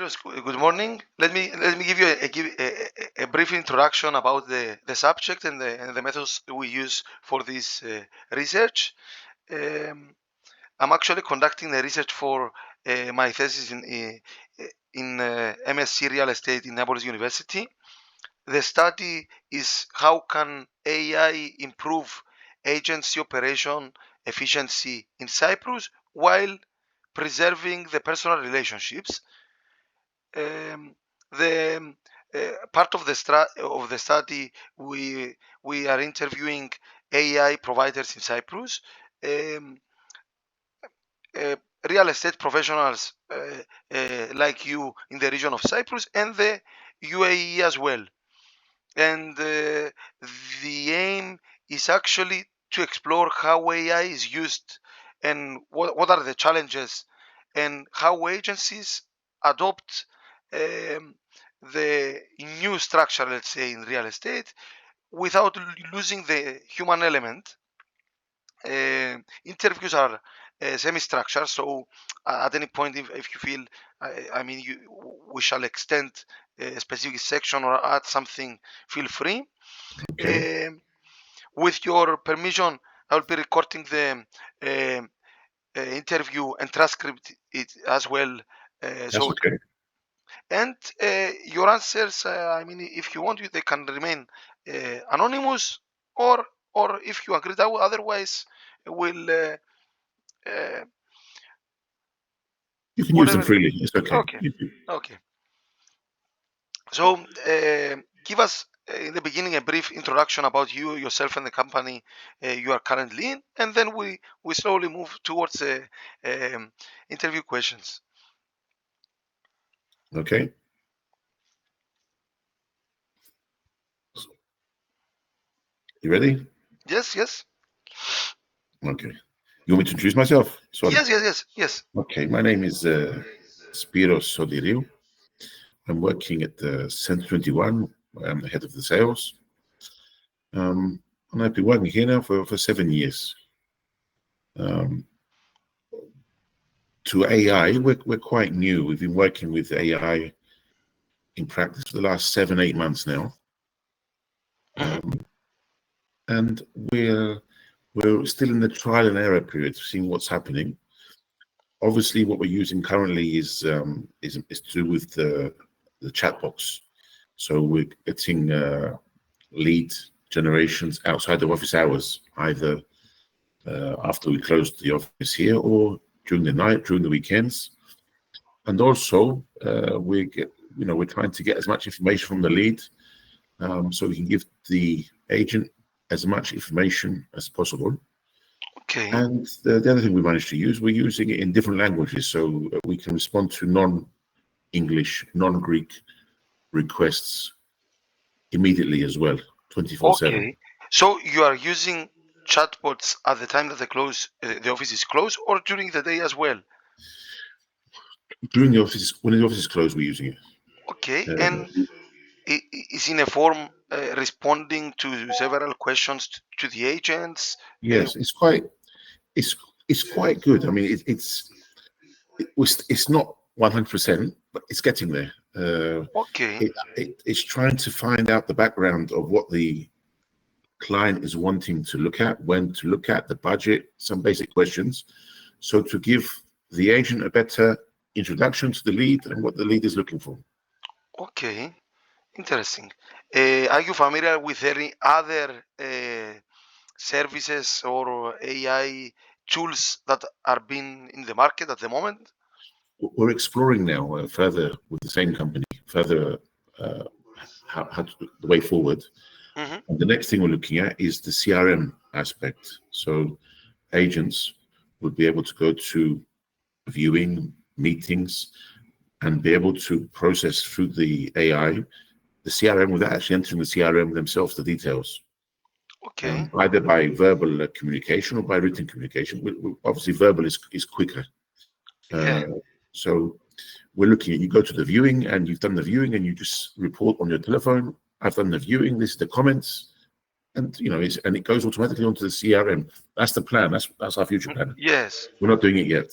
Spiros, good morning. Let me give you a brief introduction about the subject and the methods we use for this research. Um, I'm actually conducting the research for my thesis in MSc Real Estate in Naples University. The study is how can AI improve agency operation efficiency in Cyprus while preserving the personal relationships. The part of the study, we are interviewing AI providers in Cyprus, um, uh, real estate professionals like you in the region of Cyprus and the UAE as well. And the aim is actually to explore how AI is used and what are the challenges and how agencies adopt um, the new structure, let's say, in real estate without losing the human element. Interviews are semi-structured, so at any point, if you feel, I mean, we shall extend a specific section or add something, feel free. Okay. With your permission, I will be recording the interview and transcript it as well. That's So okay. and your answers, I mean, if you want, they can remain anonymous, or if you agree that otherwise, will uh, You can use them whatever. freely. It's okay. Okay, okay. So give us in the beginning a brief introduction about you, yourself, and the company you are currently in, and then we slowly move towards the interview questions. Okay. You ready? Yes, yes, Okay. You want me to introduce myself? Sorry. yes. Okay. My name is Spiros Sotiriou. I'm working at the Center 21. I'm the head of the sales. And I've been working here now for 7 years. To AI, we're quite new. We've been working with AI in practice for the last 7-8 months now. And we're still in the trial and error period, seeing what's happening. Obviously, what we're using currently is to do with the chat box. So we're getting lead generations outside of office hours, either after we close the office here or during the night, during the weekends. And also, we're trying to get as much information from the lead, so we can give the agent as much information as possible. Okay, And the other thing we managed to use, we're using it in different languages, so we can respond to non-English, non-Greek requests immediately as well, 24/7. okay. So you are using chatbots at the time that the office is closed, or during the day as well. During the office, when the office is closed, we're using it. Okay, Uh, and is in a form responding to several questions to the agents. yes, it's it's quite good. I mean, it's not 100%, but it's getting there. Okay, It's trying to find out the background of what the client is wanting to look at, when to look at, the budget, some basic questions. So to give the agent a better introduction to the lead and what the lead is looking for. okay, interesting. Are you familiar with any other services or AI tools that are being in the market at the moment? We're exploring now further with the same company, further how the way forward. Hmm. And the next thing we're looking at is the CRM aspect. So agents would be able to go to viewing meetings and be able to process through the AI, the CRM, without actually entering the CRM themselves, the details, Okay, either by verbal communication or by written communication. Obviously, verbal is quicker. yeah, So we're looking at, you go to the viewing and you've done the viewing and you just report on your telephone, I've done the viewing, this is the comments, and and it goes automatically onto the CRM. That's the plan. That's our future plan. yes. We're not doing it yet.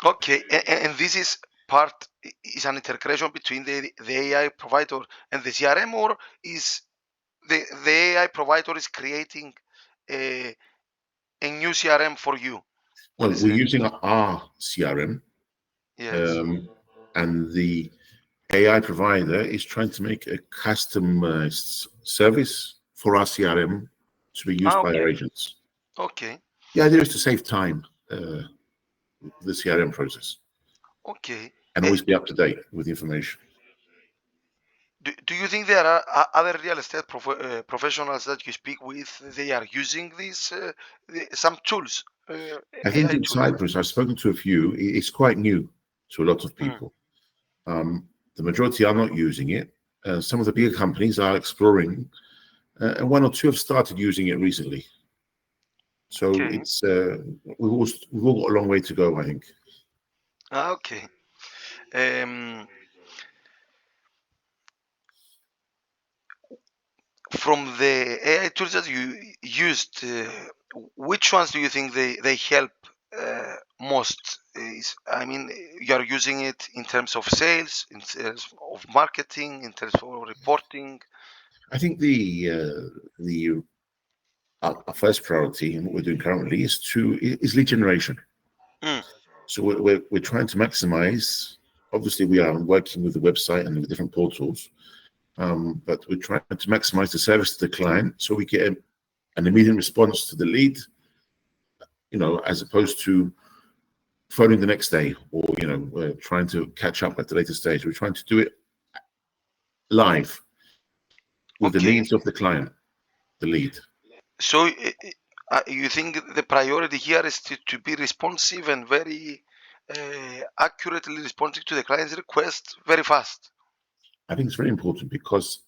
Okay, and this is part is an integration between the AI provider and the CRM, or is the AI provider is creating a new CRM for you? What No, is we're it? using our CRM, Yes. and the AI provider is trying to make a customized service for our CRM to be used by our Okay. agents. Okay. The idea is to save time, the CRM process, Okay. and always be up to date with the information. Do you think there are other real estate professionals that you speak with? They are using these some tools, I think AI in tools. Cyprus, I've spoken to a few. It's quite new to a lot of Mm. people. The majority are not using it. Some of the bigger companies are exploring, and one or two have started using it recently. So Okay. it's we've all got a long way to go, I think. Okay. Um, from the AI tools that you used, which ones do you think they help most? I mean, you are using it in terms of sales, in terms of marketing, in terms of reporting. I think the our first priority and what we're doing currently is lead generation. Mm. So we're trying to maximize. Obviously, we are working with the website and the different portals, but we're trying to maximize the service to the client so we get an immediate response to the lead. As opposed to phoning the next day, or we're trying to catch up at the later stage. We're trying to do it live with the Okay. needs of the client, the lead. So you think the priority here is to be responsive and very accurately responding to the client's request very fast. I think it's very important because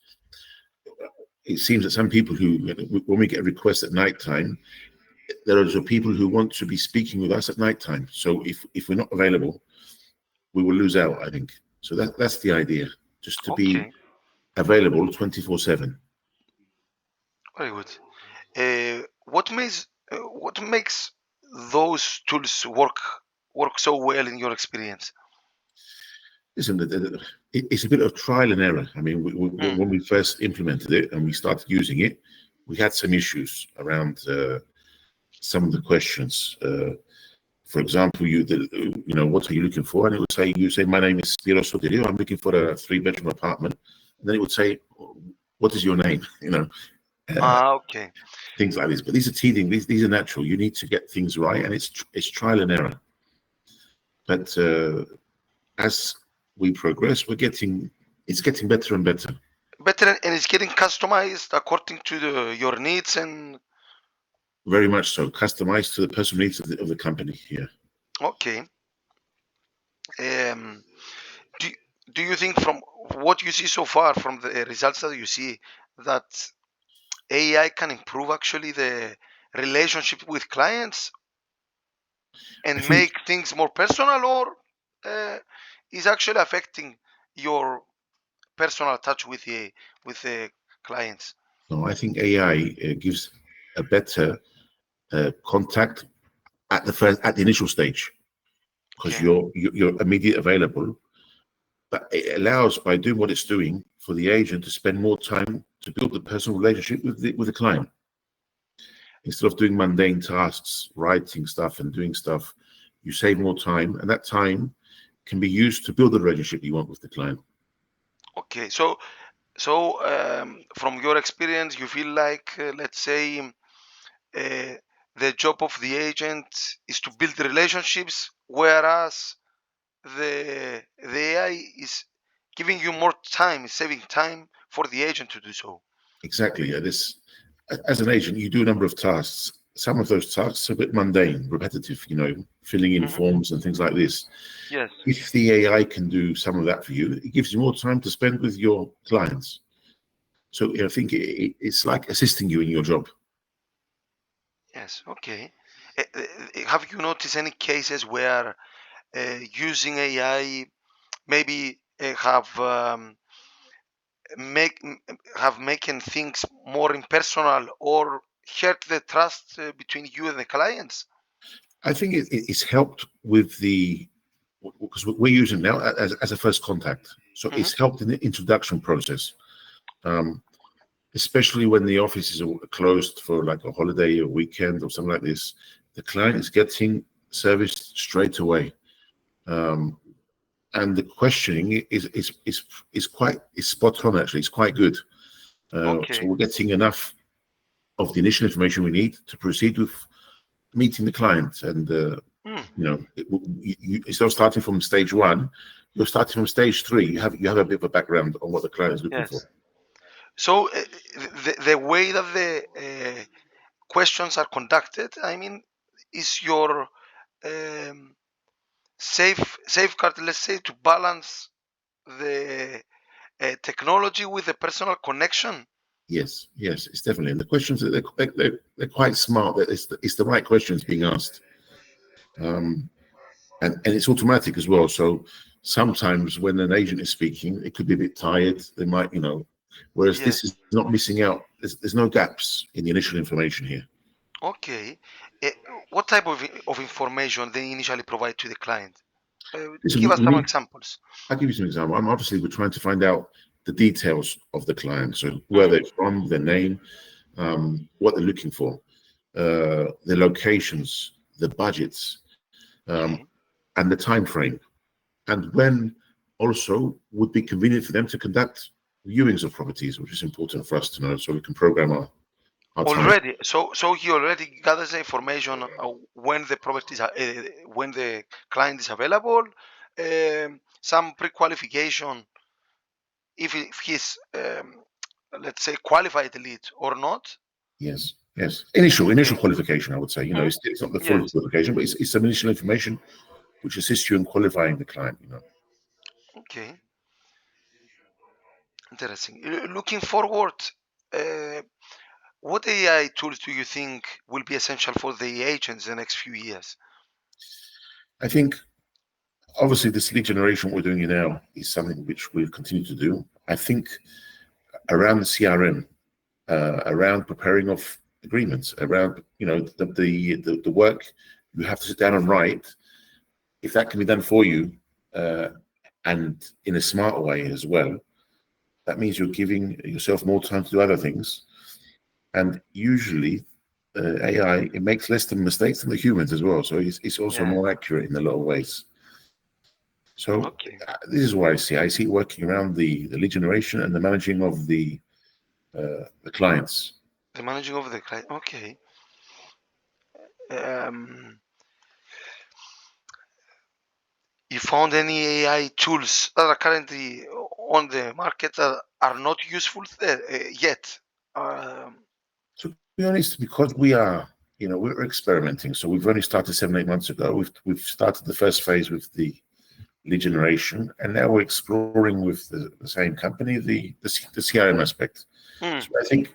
it seems that some people who, when we get a request at night time, there are also people who want to be speaking with us at night time. So if we're not available, we will lose out, I think. So that's the idea, just to be Okay, available 24/7. very good. What makes those tools work so well in your experience? Listen, it's a bit of trial and error. I mean, Mm. when we first implemented it and we started using it, we had some issues around some of the questions. For example, what are you looking for? And it would say, my name is Spiros Sotiriou. I'm looking for a 3-bedroom apartment. And then it would say, what is your name? Uh, Okay, things like this. But these are teething. These are natural. You need to get things right, and it's trial and error. But as we progress, it's getting better and better. better, and it's getting customized according to your needs and Very much so, customized to the personal needs of the company here. okay. Um, do do you think from what you see so far, from the results that you see, that AI can improve actually the relationship with clients I and think make things more personal, or uh, is actually affecting your personal touch with the clients? no, I think AI gives a better contact at the initial stage because Okay, you're immediately available. But it allows, by doing what it's doing, for the agent to spend more time to build the personal relationship with the client instead of doing mundane tasks, writing stuff and doing stuff. You save more time, and that time can be used to build the relationship you want with the client. okay. So from your experience, you feel like, let's say, the job of the agent is to build relationships, whereas the AI is giving you more time, saving time for the agent to do so. Exactly. As an agent, you do a number of tasks. Some of those tasks are a bit mundane, repetitive, filling in Hmm. forms and things like this. Yes, If the AI can do some of that for you, it gives you more time to spend with your clients. So I think it's like assisting you in your job. yes, okay. Have you noticed any cases where using AI maybe make m- have making things more impersonal or hurt the trust between you and the clients? I think it's helped with because we're using now as a first contact. So Hmm. it's helped in the introduction process, especially when the offices are closed for like a holiday, a weekend, or something like this. The client is getting service straight away, and the questioning is spot on. Actually, it's quite good. So Okay. we're getting enough of the initial information we need to proceed with meeting the client. And Hmm. instead of starting from stage one, you're starting from stage three. You have a bit of a background on what the client is looking for. Yes. So the way that the questions are conducted, I mean, is your um, safeguard, let's say, to balance the technology with the personal connection. Yes, yes, it's definitely. And the questions they're quite smart. That it's the right questions being asked, um, and it's automatic as well. So sometimes when an agent is speaking, it could be a bit tired. They might, whereas this is Yes. not missing out. There's no gaps in the initial information here. Okay. Uh, what type of information they initially provide to the client? Listen, Give us we some need. examples. I'll give you some example. We're trying to find out the details of the client. So where Hmm. they're from, their name, what they're looking for, the locations, the budgets, um, Okay. and the time frame, and when also would be convenient for them to conduct viewings of properties, which is important for us to know, so we can program our time. Already, so he already gathers the information when the when the client is available, some pre-qualification if he's let's say qualified lead or not. Yes, yes. Initial Okay. qualification, I would say. Mm, It's not the full yes. qualification, but it's some initial information which assists you in qualifying the client. Okay. Interesting. Looking forward, uh, what AI tools do you think will be essential for the agents the next few years? I think obviously this lead generation we're doing now is something which we'll continue to do. I think around the CRM, around preparing of agreements, around the work you have to sit down and write. If that can be done for you, uh, and in a smart way as well, that means you're giving yourself more time to do other things. And usually, AI it makes less than mistakes than the humans as well. So it's also Yes. more accurate in a lot of ways. So Okay. this is what I see. I see it working around the lead generation and the managing of the clients. The managing of the client. Okay. Um, you found any AI tools that are currently on the market that are not useful yet? Um, To be honest, because we're experimenting. So we've only started 7, 8 months ago. We've started the first phase with the lead generation, and now we're exploring with the same company the CRM aspect. hmm, So I think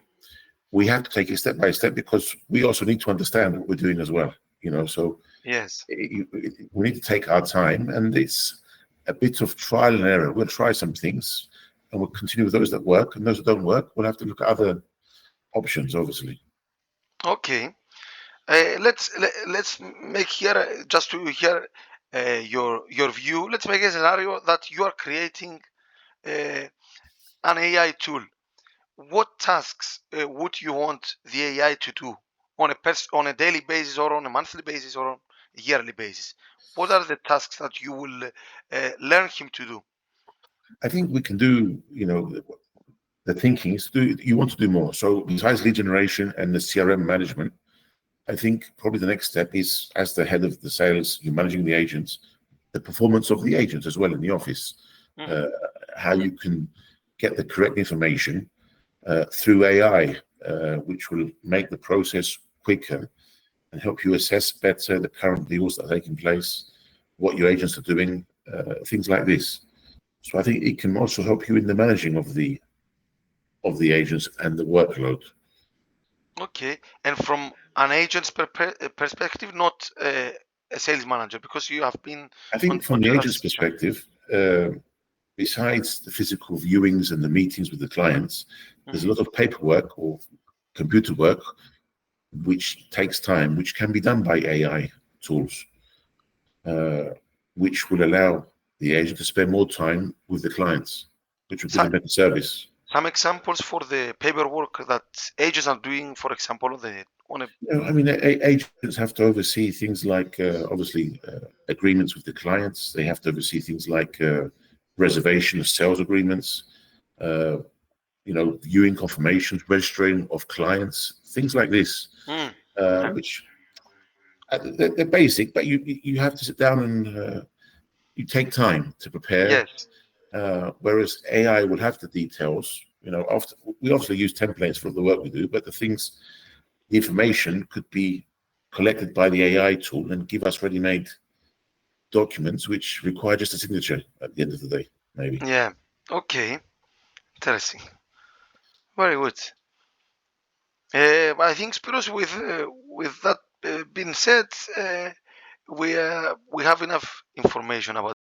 we have to take it step by step because we also need to understand what we're doing as well. So yes. we need to take our time, and it's a bit of trial and error. We'll try some things, and we'll continue with those that work, and those that don't work, we'll have to look at other options, obviously. Okay. Let's make here just to hear your view. Let's make a scenario that you are creating uh, an AI tool. What tasks would you want the AI to do on a daily basis or on a monthly basis or on a yearly basis? What are the tasks that you will learn him to do? I think we can do, the thinking is you want to do more. So besides lead generation and the CRM management, I think probably the next step is as the head of the sales, you're managing the agents, the performance of the agents as well in the office, uh, Hmm. how you can get the correct information through AI, which will make the process quicker and help you assess better the current deals that are taking place, what your agents are doing, things like this. So I think it can also help you in the managing of the agents and the workload. Okay, and from an agent's perspective, not a sales manager, because you have been I think from the onto that agent's discussion. perspective, besides the physical viewings and the meetings with the clients, there's a Hmm. lot of paperwork or computer work which takes time, which can be done by AI tools. Uh, which will allow the agent to spend more time with the clients, which will give So, them better service. some examples for the paperwork that agents are doing, for example, on a I mean, agents have to oversee things like, obviously, agreements with the clients. They have to oversee things like reservation of sales agreements, uh, viewing confirmations, registering of clients, things like this, okay. which they're basic, but you have to sit down and you take time to prepare. Yes. Whereas AI will have the details. After we obviously use templates for the work we do, but the information could be collected by the AI tool and give us ready-made documents which require just a signature at the end of the day, maybe. Yeah. Okay. Interesting. Very good. I think Spiros, with that being said, we have enough information about